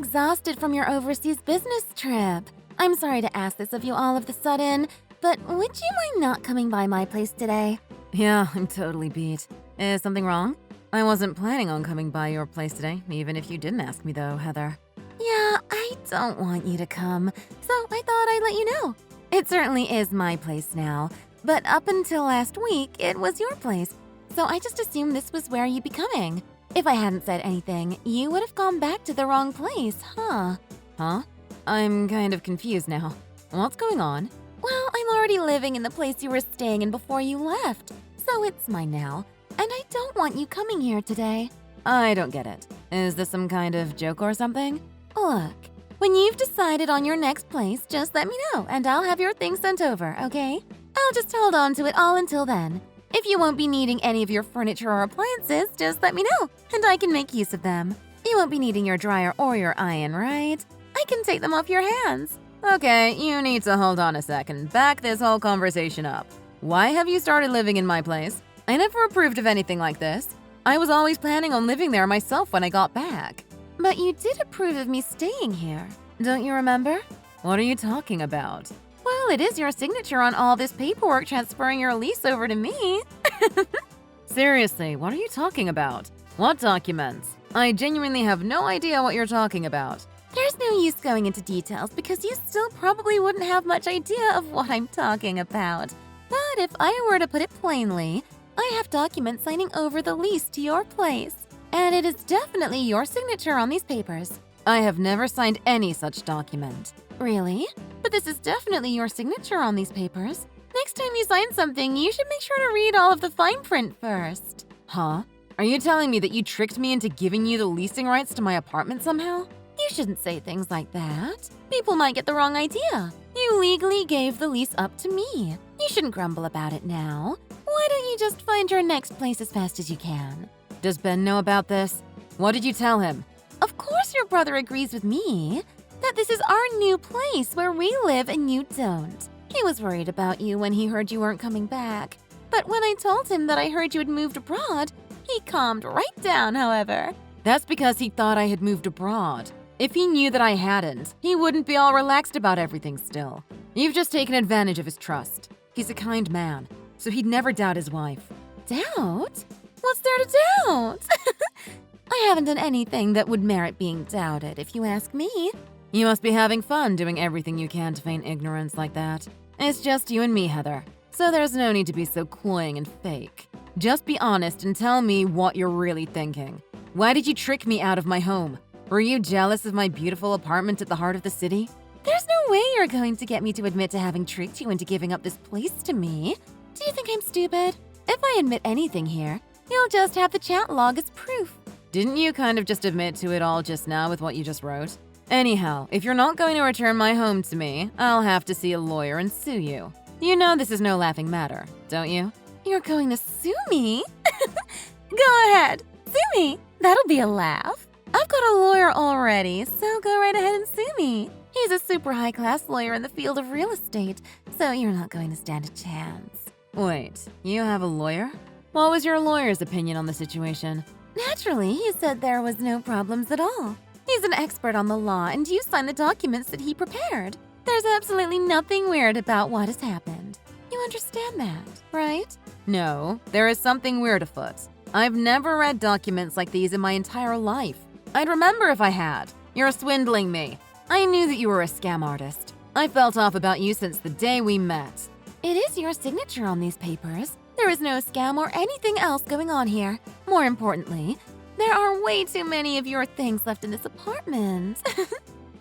exhausted from your overseas business trip. I'm sorry to ask this of you all of the sudden, but would you mind not coming by my place today? Yeah, I'm totally beat. Is something wrong? I wasn't planning on coming by your place today, even if you didn't ask me though, Heather. Yeah, I don't want you to come, so I thought I'd let you know. It certainly is my place now, but up until last week, it was your place, so I just assumed this was where you'd be coming. If I hadn't said anything, you would have gone back to the wrong place, huh? Huh? I'm kind of confused now. What's going on? Well, I'm already living in the place you were staying in before you left, so it's mine now, and I don't want you coming here today. I don't get it. Is this some kind of joke or something? Look, when you've decided on your next place, just let me know, and I'll have your things sent over, okay? I'll just hold on to it all until then. If you won't be needing any of your furniture or appliances, just let me know, and I can make use of them. You won't be needing your dryer or your iron, right? I can take them off your hands. Okay, you need to hold on a second. Back this whole conversation up. Why have you started living in my place? I never approved of anything like this. I was always planning on living there myself when I got back. But you did approve of me staying here, don't you remember? What are you talking about? Well, it is your signature on all this paperwork transferring your lease over to me. Seriously, what are you talking about? What documents? I genuinely have no idea what you're talking about. There's no use going into details because you still probably wouldn't have much idea of what I'm talking about. But if I were to put it plainly, I have documents signing over the lease to your place. And it is definitely your signature on these papers. I have never signed any such document. Really? But this is definitely your signature on these papers. Next time you sign something, you should make sure to read all of the fine print first. Huh? Are you telling me that you tricked me into giving you the leasing rights to my apartment somehow? You shouldn't say things like that. People might get the wrong idea. You legally gave the lease up to me. You shouldn't grumble about it now. Why don't you just find your next place as fast as you can? Does Ben know about this? What did you tell him? Of course your brother agrees with me that this is our new place where we live and you don't. He was worried about you when he heard you weren't coming back. But when I told him that I heard you had moved abroad, he calmed right down, however. That's because he thought I had moved abroad. If he knew that I hadn't, he wouldn't be all relaxed about everything still. You've just taken advantage of his trust. He's a kind man, so he'd never doubt his wife. Doubt? What's there to doubt? I haven't done anything that would merit being doubted, if you ask me. You must be having fun doing everything you can to feign ignorance like that. It's just you and me, Heather, so there's no need to be so cloying and fake. Just be honest and tell me what you're really thinking. Why did you trick me out of my home? Were you jealous of my beautiful apartment at the heart of the city? There's no way you're going to get me to admit to having tricked you into giving up this place to me. Do you think I'm stupid? If I admit anything here, you'll just have the chat log as proof. Didn't you kind of just admit to it all just now with what you just wrote? Anyhow, if you're not going to return my home to me, I'll have to see a lawyer and sue you. You know this is no laughing matter, don't you? You're going to sue me? Go ahead, sue me. That'll be a laugh. I've got a lawyer already, so go right ahead and sue me. He's a super high-class lawyer in the field of real estate, so you're not going to stand a chance. Wait, you have a lawyer? What was your lawyer's opinion on the situation? Naturally, he said there was no problems at all. He's an expert on the law, and you signed the documents that he prepared. There's absolutely nothing weird about what has happened. You understand that, right? No, there is something weird afoot. I've never read documents like these in my entire life. I'd remember if I had. You're swindling me. I knew that you were a scam artist. I felt off about you since the day we met. It is your signature on these papers. There is no scam or anything else going on here. More importantly, there are way too many of your things left in this apartment.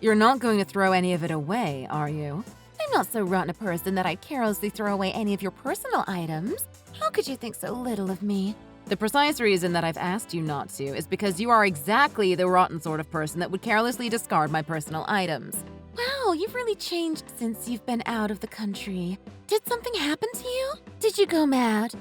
You're not going to throw any of it away, are you? I'm not so rotten a person that I'd carelessly throw away any of your personal items. How could you think so little of me? The precise reason that I've asked you not to is because you are exactly the rotten sort of person that would carelessly discard my personal items. Wow, you've really changed since you've been out of the country. Did something happen to you? Did you go mad?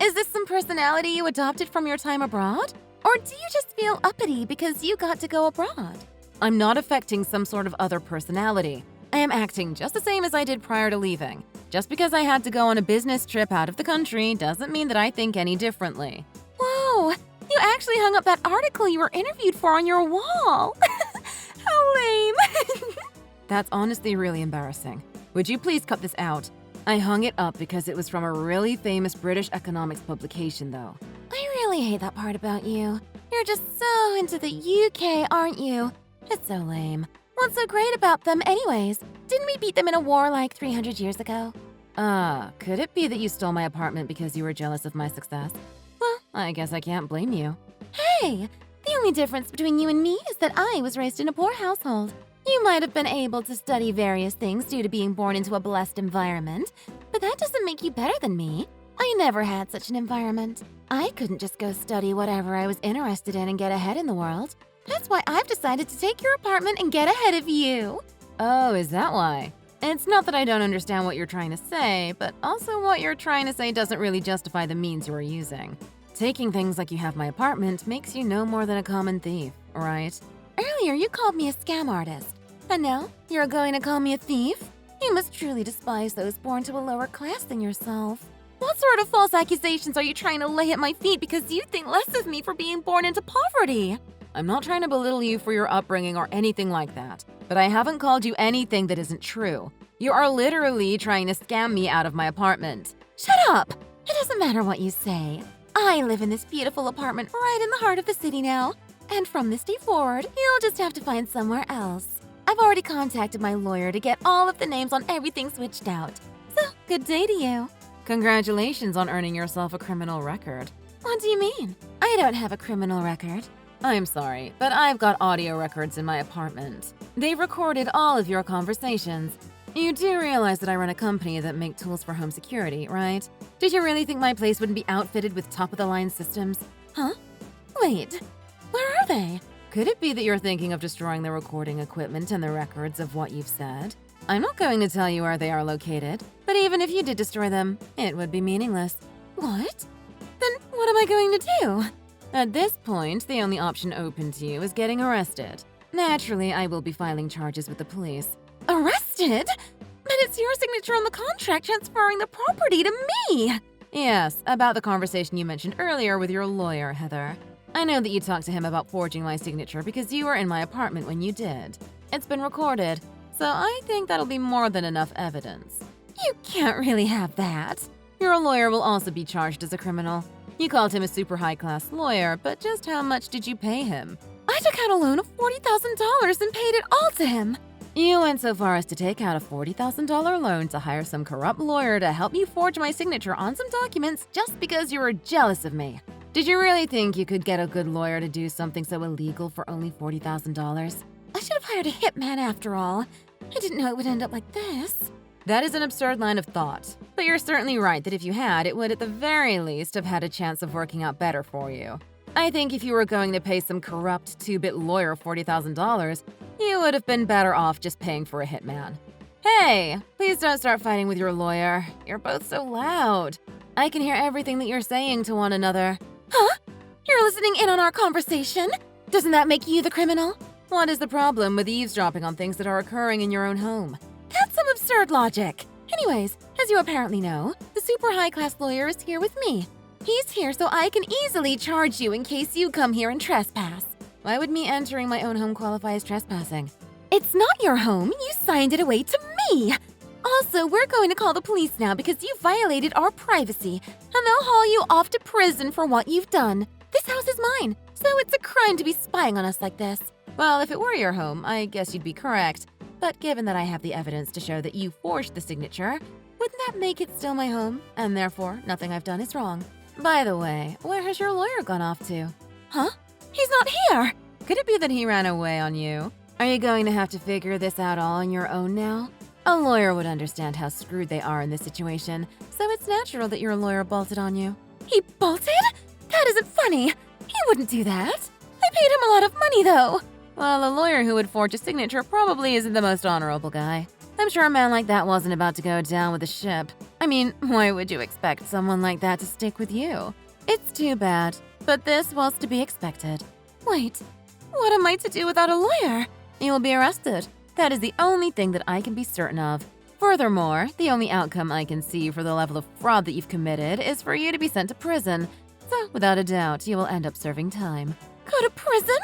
Is this some personality you adopted from your time abroad? Or do you just feel uppity because you got to go abroad? I'm not affecting some sort of other personality. I am acting just the same as I did prior to leaving. Just because I had to go on a business trip out of the country doesn't mean that I think any differently. Whoa, you actually hung up that article you were interviewed for on your wall. That's honestly really embarrassing. Would you please cut this out? I hung it up because it was from a really famous British economics publication, though. I really hate that part about you. You're just so into the UK, aren't you? It's so lame. What's so great about them anyways? Didn't we beat them in a war like 300 years ago? Could it be that you stole my apartment because you were jealous of my success? Well, I guess I can't blame you. Hey, the only difference between you and me is that I was raised in a poor household. You might have been able to study various things due to being born into a blessed environment, but that doesn't make you better than me. I never had such an environment. I couldn't just go study whatever I was interested in and get ahead in the world. That's why I've decided to take your apartment and get ahead of you. Oh, is that why? It's not that I don't understand what you're trying to say, but also what you're trying to say doesn't really justify the means you are using. Taking things like you have my apartment makes you no more than a common thief, right? Earlier, you called me a scam artist. And now, you're going to call me a thief? You must truly despise those born to a lower class than yourself. What sort of false accusations are you trying to lay at my feet because you think less of me for being born into poverty? I'm not trying to belittle you for your upbringing or anything like that, but I haven't called you anything that isn't true. You are literally trying to scam me out of my apartment. Shut up! It doesn't matter what you say. I live in this beautiful apartment right in the heart of the city now. And from this day forward, you'll just have to find somewhere else. I've already contacted my lawyer to get all of the names on everything switched out. So, good day to you. Congratulations on earning yourself a criminal record. What do you mean? I don't have a criminal record. I'm sorry, but I've got audio records in my apartment. They've recorded all of your conversations. You do realize that I run a company that make tools for home security, right? Did you really think my place wouldn't be outfitted with top-of-the-line systems? Huh? Wait, where are they? Could it be that you're thinking of destroying the recording equipment and the records of what you've said? I'm not going to tell you where they are located, but even if you did destroy them, it would be meaningless. What? Then what am I going to do? At this point, the only option open to you is getting arrested. Naturally, I will be filing charges with the police. Arrested? But it's your signature on the contract transferring the property to me! Yes, about the conversation you mentioned earlier with your lawyer, Heather. I know that you talked to him about forging my signature because you were in my apartment when you did. It's been recorded, so I think that'll be more than enough evidence. You can't really have that. Your lawyer will also be charged as a criminal. You called him a super high-class lawyer, but just how much did you pay him? I took out a loan of $40,000 and paid it all to him. You went so far as to take out a $40,000 loan to hire some corrupt lawyer to help you forge my signature on some documents just because you were jealous of me. Did you really think you could get a good lawyer to do something so illegal for only $40,000? I should have hired a hitman after all. I didn't know it would end up like this. That is an absurd line of thought. But you're certainly right that if you had, it would at the very least have had a chance of working out better for you. I think if you were going to pay some corrupt two-bit lawyer $40,000, you would have been better off just paying for a hitman. Hey, please don't start fighting with your lawyer. You're both so loud. I can hear everything that you're saying to one another. Huh? You're listening in on our conversation? Doesn't that make you the criminal? What is the problem with eavesdropping on things that are occurring in your own home? That's some absurd logic. Anyways, as you apparently know, the super high-class lawyer is here with me. He's here so I can easily charge you in case you come here and trespass. Why would me entering my own home qualify as trespassing? It's not your home. You signed it away to me. Also, we're going to call the police now because you violated our privacy, and they'll haul you off to prison for what you've done. This house is mine, so it's a crime to be spying on us like this. Well, if it were your home, I guess you'd be correct. But given that I have the evidence to show that you forged the signature, wouldn't that make it still my home? And therefore, nothing I've done is wrong. By the way, where has your lawyer gone off to? Huh? He's not here! Could it be that he ran away on you? Are you going to have to figure this out all on your own now? A lawyer would understand how screwed they are in this situation, so it's natural that your lawyer bolted on you. He bolted? That isn't funny. He wouldn't do that. I paid him a lot of money, though. Well, a lawyer who would forge a signature probably isn't the most honorable guy. I'm sure a man like that wasn't about to go down with the ship. I mean, why would you expect someone like that to stick with you? It's too bad, but this was to be expected. Wait, what am I to do without a lawyer? You will be arrested. That is the only thing that I can be certain of. Furthermore, the only outcome I can see for the level of fraud that you've committed is for you to be sent to prison. So, without a doubt, you will end up serving time. Go to prison?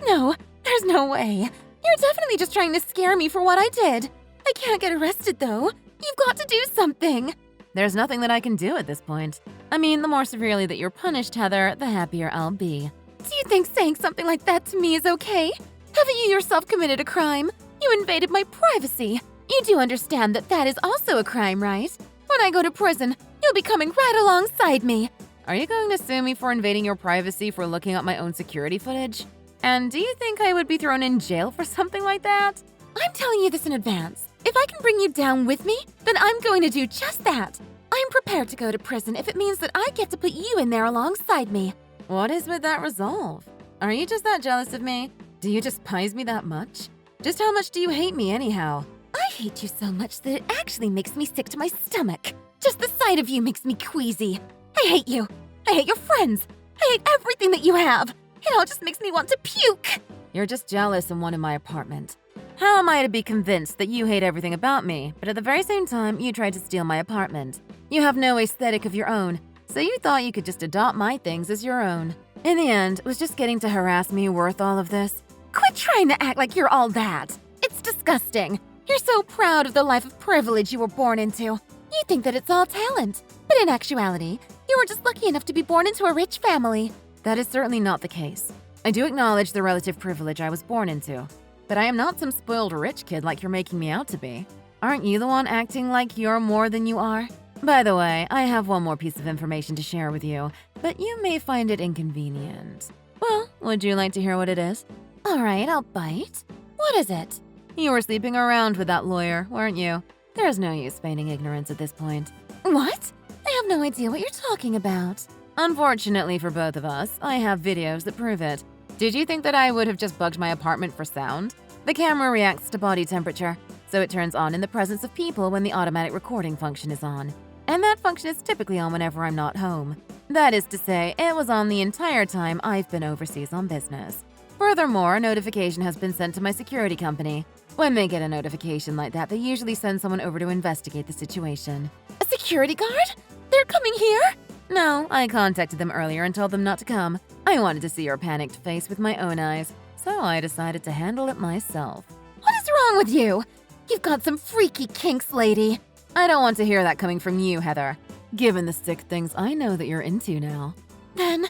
No, there's no way. You're definitely just trying to scare me for what I did. I can't get arrested, though. You've got to do something. There's nothing that I can do at this point. I mean, the more severely that you're punished, Heather, the happier I'll be. Do you think saying something like that to me is okay? Haven't you yourself committed a crime? You invaded my privacy. You do understand that that is also a crime, right? When I go to prison, you'll be coming right alongside me. Are you going to sue me for invading your privacy for looking at my own security footage? And do you think I would be thrown in jail for something like that? I'm telling you this in advance. If I can bring you down with me, then I'm going to do just that. I'm prepared to go to prison if it means that I get to put you in there alongside me. What is with that resolve? Are you just that jealous of me? Do you despise me that much? Just how much do you hate me anyhow? I hate you so much that it actually makes me sick to my stomach. Just the sight of you makes me queasy. I hate you. I hate your friends. I hate everything that you have. It all just makes me want to puke. You're just jealous and wanted my apartment. How am I to be convinced that you hate everything about me, but at the very same time, you tried to steal my apartment? You have no aesthetic of your own, so you thought you could just adopt my things as your own. In the end, was just getting to harass me worth all of this? Quit trying to act like you're all that. It's disgusting. You're so proud of the life of privilege you were born into. You think that it's all talent, but in actuality, you were just lucky enough to be born into a rich family. That is certainly not the case. I do acknowledge the relative privilege I was born into, but I am not some spoiled rich kid like you're making me out to be. Aren't you the one acting like you're more than you are? By the way, I have one more piece of information to share with you, but you may find it inconvenient. Well, would you like to hear what it is? All right, I'll bite. What is it? You were sleeping around with that lawyer, weren't you? There's no use feigning ignorance at this point. What? I have no idea what you're talking about. Unfortunately for both of us, I have videos that prove it. Did you think that I would have just bugged my apartment for sound? The camera reacts to body temperature, so it turns on in the presence of people when the automatic recording function is on. And that function is typically on whenever I'm not home. That is to say, it was on the entire time I've been overseas on business. Furthermore, a notification has been sent to my security company. When they get a notification like that, they usually send someone over to investigate the situation. A security guard? They're coming here? No, I contacted them earlier and told them not to come. I wanted to see your panicked face with my own eyes, so I decided to handle it myself. What is wrong with you? You've got some freaky kinks, lady. I don't want to hear that coming from you, Heather. Given the sick things I know that you're into now. Then,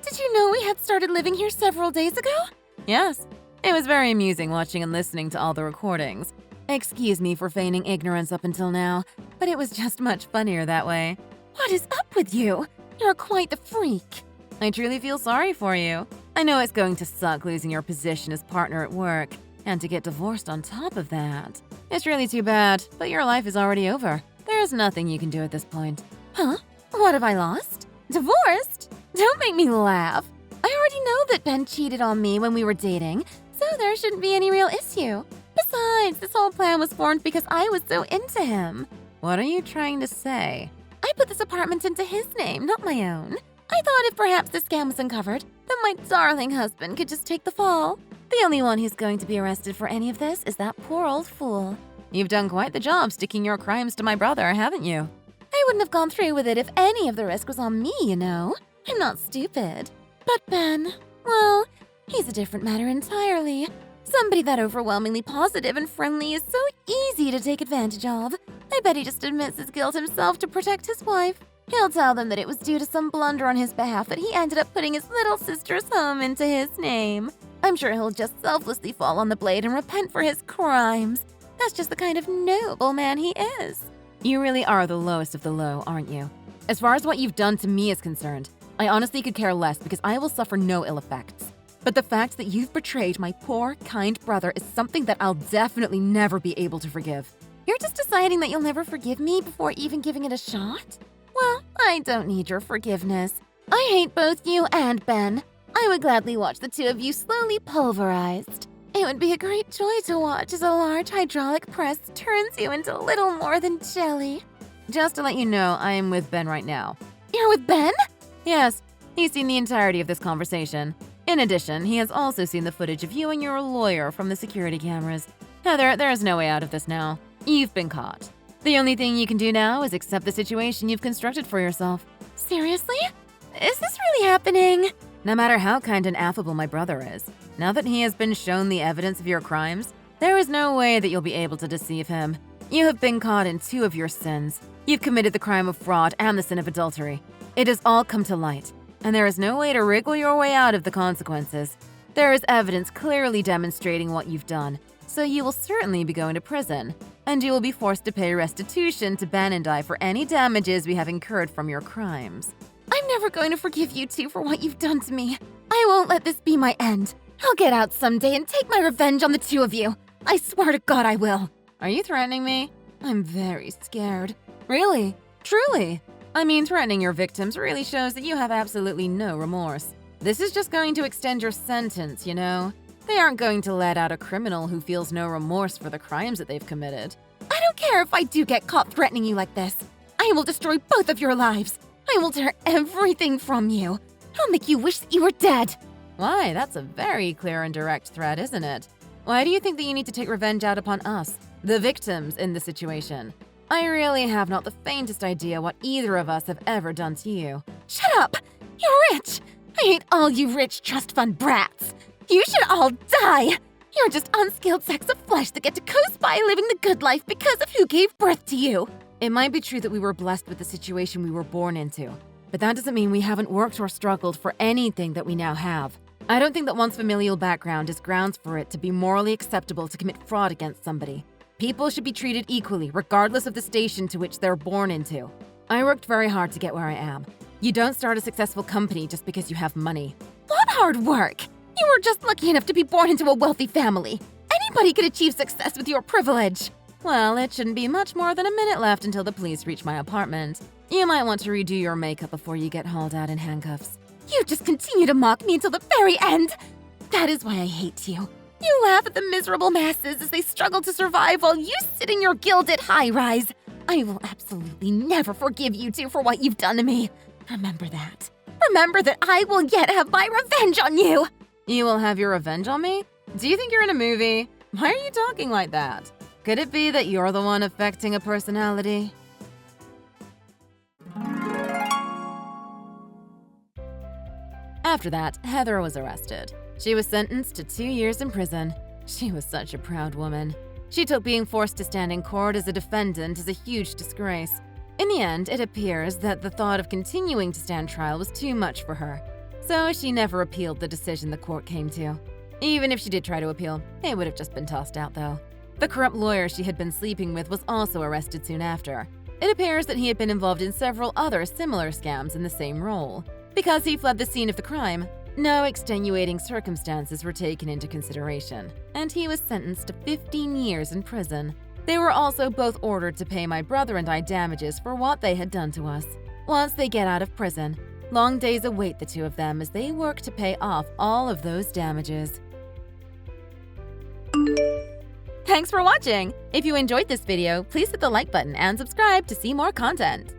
did you know we had started living here several days ago? Yes. It was very amusing watching and listening to all the recordings. Excuse me for feigning ignorance up until now, but it was just much funnier that way. What is up with you? You're quite the freak. I truly feel sorry for you. I know it's going to suck losing your position as partner at work, and to get divorced on top of that. It's really too bad, but your life is already over. There is nothing you can do at this point. Huh? What have I lost? Divorced? Don't make me laugh. I already know that Ben cheated on me when we were dating, so there shouldn't be any real issue. Besides, this whole plan was formed because I was so into him. What are you trying to say? I put this apartment into his name, not my own. I thought if perhaps the scam was uncovered, then my darling husband could just take the fall. The only one who's going to be arrested for any of this is that poor old fool. You've done quite the job sticking your crimes to my brother, haven't you? I wouldn't have gone through with it if any of the risk was on me, you know. I'm not stupid. But Ben, well, he's a different matter entirely. Somebody that overwhelmingly positive and friendly is so easy to take advantage of. I bet he just admits his guilt himself to protect his wife. He'll tell them that it was due to some blunder on his behalf that he ended up putting his little sister's home into his name. I'm sure he'll just selflessly fall on the blade and repent for his crimes. That's just the kind of noble man he is. You really are the lowest of the low, aren't you? As far as what you've done to me is concerned, I honestly could care less because I will suffer no ill effects. But the fact that you've betrayed my poor, kind brother is something that I'll definitely never be able to forgive. You're just deciding that you'll never forgive me before even giving it a shot? Well, I don't need your forgiveness. I hate both you and Ben. I would gladly watch the two of you slowly pulverized. It would be a great joy to watch as a large hydraulic press turns you into little more than jelly. Just to let you know, I am with Ben right now. You're with Ben? Yes, he's seen the entirety of this conversation. In addition, he has also seen the footage of you and your lawyer from the security cameras. Heather, there is no way out of this now. You've been caught. The only thing you can do now is accept the situation you've constructed for yourself. Seriously? Is this really happening? No matter how kind and affable my brother is, Now that he has been shown the evidence of your crimes, there is no way that you'll be able to deceive him. You have been caught in 2 of your sins. You've committed the crime of fraud and the sin of adultery. It has all come to light, and there is no way to wriggle your way out of the consequences. There is evidence clearly demonstrating what you've done, so you will certainly be going to prison, and you will be forced to pay restitution to Ben and I for any damages we have incurred from your crimes. I'm never going to forgive you two for what you've done to me. I won't let this be my end. I'll get out someday and take my revenge on the 2 of you. I swear to God I will. Are you threatening me? I'm very scared. Really? Truly? I mean, threatening your victims really shows that you have absolutely no remorse. This is just going to extend your sentence, you know? They aren't going to let out a criminal who feels no remorse for the crimes that they've committed. I don't care if I do get caught threatening you like this. I will destroy both of your lives. I will tear everything from you. I'll make you wish that you were dead. Why, that's a very clear and direct threat, isn't it? Why do you think that you need to take revenge out upon us, the victims in this situation? I really have not the faintest idea what either of us have ever done to you. Shut up! You're rich! I hate all you rich trust fund brats. You should all die! You're just unskilled sacks of flesh that get to coast by living the good life because of who gave birth to you. It might be true that we were blessed with the situation we were born into, but that doesn't mean we haven't worked or struggled for anything that we now have. I don't think that one's familial background is grounds for it to be morally acceptable to commit fraud against somebody. People should be treated equally, regardless of the station to which they're born into. I worked very hard to get where I am. You don't start a successful company just because you have money. What hard work? You were just lucky enough to be born into a wealthy family. Anybody could achieve success with your privilege. Well, it shouldn't be much more than a minute left until the police reach my apartment. You might want to redo your makeup before you get hauled out in handcuffs. You just continue to mock me until the very end. That is why I hate you. You laugh at the miserable masses as they struggle to survive while you sit in your gilded high-rise. I will absolutely never forgive you two for what you've done to me. Remember that. Remember that I will yet have my revenge on you. You will have your revenge on me? Do you think you're in a movie? Why are you talking like that? Could it be that you're the one affecting a personality? After that, Heather was arrested. She was sentenced to 2 years in prison. She was such a proud woman. She took being forced to stand in court as a defendant as a huge disgrace. In the end, it appears that the thought of continuing to stand trial was too much for her. So she never appealed the decision the court came to. Even if she did try to appeal, it would have just been tossed out though. The corrupt lawyer she had been sleeping with was also arrested soon after. It appears that he had been involved in several other similar scams in the same role. Because he fled the scene of the crime, no extenuating circumstances were taken into consideration, and he was sentenced to 15 years in prison. They were also both ordered to pay my brother and I damages for what they had done to us. Once they get out of prison, long days await the 2 of them as they work to pay off all of those damages. Thanks for watching! If you enjoyed this video, please hit the like button and subscribe to see more content.